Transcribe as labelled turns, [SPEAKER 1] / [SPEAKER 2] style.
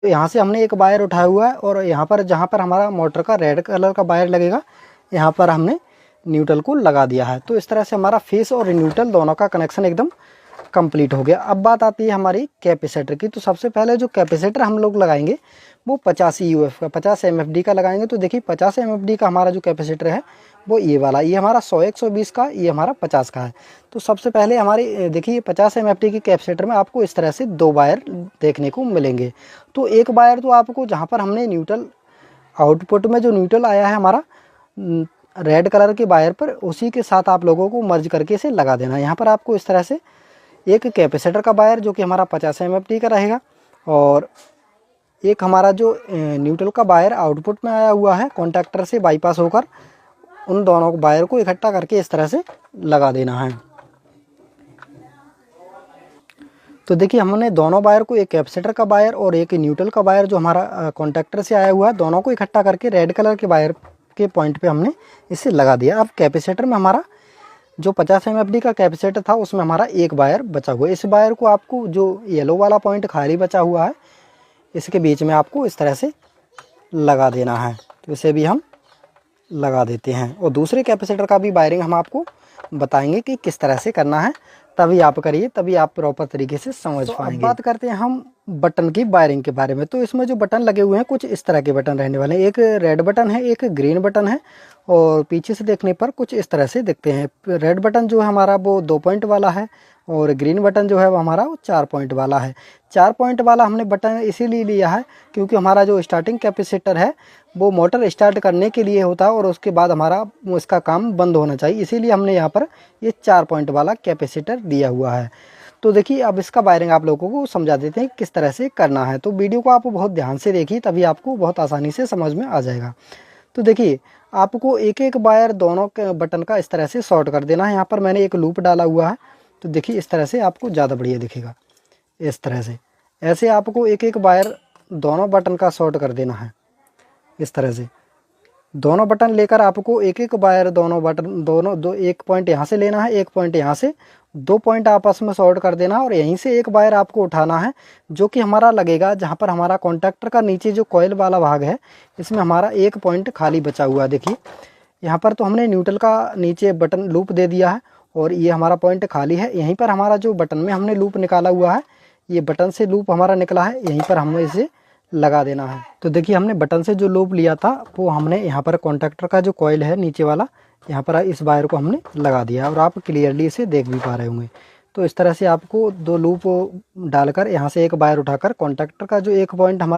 [SPEAKER 1] तो यहाँ से हमने एक वायर उठाया हुआ है और यहाँ पर जहाँ पर हमारा मोटर का रेड कलर का वायर लगेगा यहाँ पर हमने न्यूट्रल को लगा दिया है। तो इस तरह से हमारा फेस और न्यूट्रल दोनों का कनेक्शन एकदम कंप्लीट हो गया। अब बात आती है हमारी कैपेसिटर की। तो सबसे पहले जो कैपेसिटर हम लोग लगाएंगे वो 50 EUF का 50 MFD का लगाएंगे। तो देखिए 50 MFD का हमारा जो कैपेसिटर है वो ये वाला, ये हमारा 100-120 का, ये हमारा 50 का है। तो सबसे पहले हमारी देखिए 50 MFD की कैपेसिटर में आपको इस तरह से 2 वायर देखने को मिलेंगे। तो एक वायर तो आपको जहाँ पर हमने न्यूट्रल आउटपुट में जो न्यूट्रल आया है हमारा रेड कलर के वायर पर, उसी के साथ आप लोगों को मर्ज करके इसे लगा देना है। यहाँ पर आपको इस तरह से एक कैपेसिटर का वायर जो कि हमारा 50 MFD का रहेगा और एक हमारा जो न्यूट्रल का वायर आउटपुट में आया हुआ है कॉन्टैक्टर से बाईपास होकर, उन दोनों वायर को इकट्ठा करके इस तरह से लगा देना है। तो देखिए हमने दोनों वायर को, एक कैपेसिटर का वायर और एक न्यूट्रल का वायर जो हमारा कॉन्टैक्टर से आया हुआ है, दोनों को इकट्ठा करके रेड कलर के वायर के पॉइंट पे हमने इसे लगा दिया। अब कैपेसिटर में हमारा जो 50 MFD का कैपेसिटर था उसमें हमारा एक वायर बचा हुआ है। इस वायर को आपको जो येलो वाला पॉइंट खाली बचा हुआ है इसके बीच में आपको इस तरह से लगा देना है। तो इसे भी हम लगा देते हैं और दूसरे कैपेसिटर का भी वायरिंग हम आपको बताएंगे कि किस तरह से करना है, तभी आप करिए, तभी आप प्रॉपर तरीके से समझ पाएंगे। अब बात करते हैं हम बटन की वायरिंग के बारे में। तो इसमें जो बटन लगे हुए हैं कुछ इस तरह के बटन रहने वाले हैं। एक रेड बटन है, एक ग्रीन बटन है और पीछे से देखने पर कुछ इस तरह से दिखते हैं। रेड बटन जो है हमारा वो 2 पॉइंट वाला है और ग्रीन बटन जो है वो हमारा 4 पॉइंट वाला है। 4 पॉइंट वाला हमने बटन इसीलिए लिया है क्योंकि हमारा जो स्टार्टिंग कैपेसिटर है वो मोटर स्टार्ट करने के लिए होता है और उसके बाद हमारा इसका काम बंद होना चाहिए, इसीलिए हमने यहाँ पर ये 4 पॉइंट वाला कैपेसिटर दिया हुआ है। तो देखिए अब इसका वायरिंग आप लोगों को समझा देते हैं किस तरह से करना है। तो वीडियो को आप बहुत ध्यान से देखिए, तभी आपको बहुत आसानी से समझ में आ जाएगा। तो देखिए आपको एक एक वायर दोनों के बटन का इस तरह से शॉर्ट कर देना है। यहाँ पर मैंने एक लूप डाला हुआ है, तो देखिए इस तरह से आपको ज़्यादा बढ़िया दिखेगा। इस तरह से ऐसे आपको एक एक वायर दोनों बटन का शॉर्ट कर देना है। इस तरह से दोनों बटन लेकर आपको एक एक वायर दोनों बटन दो एक पॉइंट यहाँ से लेना है, एक पॉइंट यहाँ से, 2 पॉइंट आपस में शॉर्ट कर देना है और यहीं से एक वायर आपको उठाना है जो कि हमारा लगेगा जहाँ पर हमारा कॉन्टैक्टर का नीचे जो कॉइल वाला भाग है इसमें हमारा एक पॉइंट खाली बचा हुआ है। देखिए यहाँ पर तो हमने न्यूट्रल का नीचे बटन लूप दे दिया है और ये हमारा पॉइंट खाली है। यहीं पर हमारा जो बटन में हमने लूप निकाला हुआ है, ये बटन से लूप हमारा निकला है, यहीं पर हमें इसे लगा देना है। तो देखिए हमने बटन से जो लूप लिया था वो हमने यहाँ पर कॉन्टैक्टर का जो कॉइल है नीचे वाला, यहाँ पर इस वायर को हमने लगा दिया और आप क्लियरली इसे देख भी पा रहे होंगे। तो इस तरह से आपको 2 लूप डालकर यहाँ से एक वायर उठाकर कॉन्टैक्टर का जो एक पॉइंट हमारा